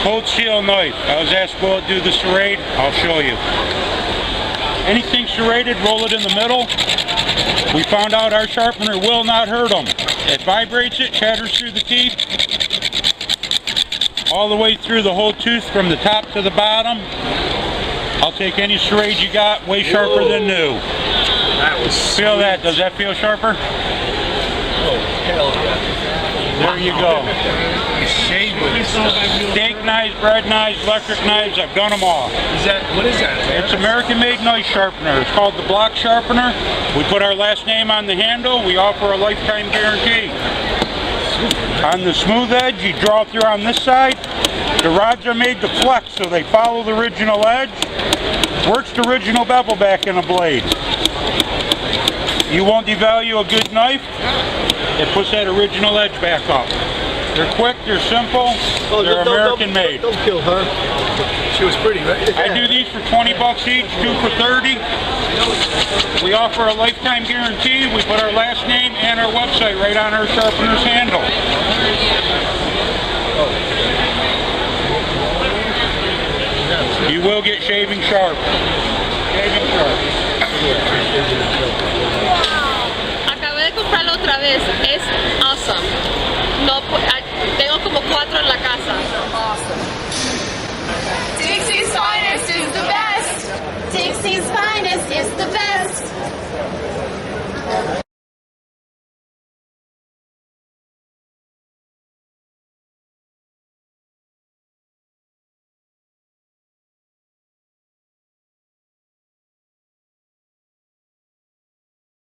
Cold steel knife. I was asked, will it do the serrate? I'll show you. Anything serrated, roll it in the middle. We found out our sharpener will not hurt them. It vibrates it, chatters through the teeth, all the way through the whole tooth from the top to the bottom. I'll take any serrate you got, way sharper than new. That was Feel sweet. that? Does that feel sharper? Oh, hell yeah. There you go. Shave with it. Steak knives, bread knives, electric knives, I've done them all. What is that? It's American-made knife sharpener. It's called the block sharpener. We put our last name on the handle. We offer a lifetime guarantee. On the smooth edge, you draw through on this side. The rods are made to flex, so they follow the original edge. Works the original bevel back in a blade. You won't devalue a good knife. It puts that original edge back up. They're quick, they're simple, they're American made. Don't kill her. She was pretty, right? I do these for 20 bucks each, 2 for 30. We offer a lifetime guarantee. We put our last name and our website right on our sharpener's handle. You will get shaving sharp. Shaving sharp. Acabé de comprarlo otra vez. Es awesome. No, tengo como 4 en la casa.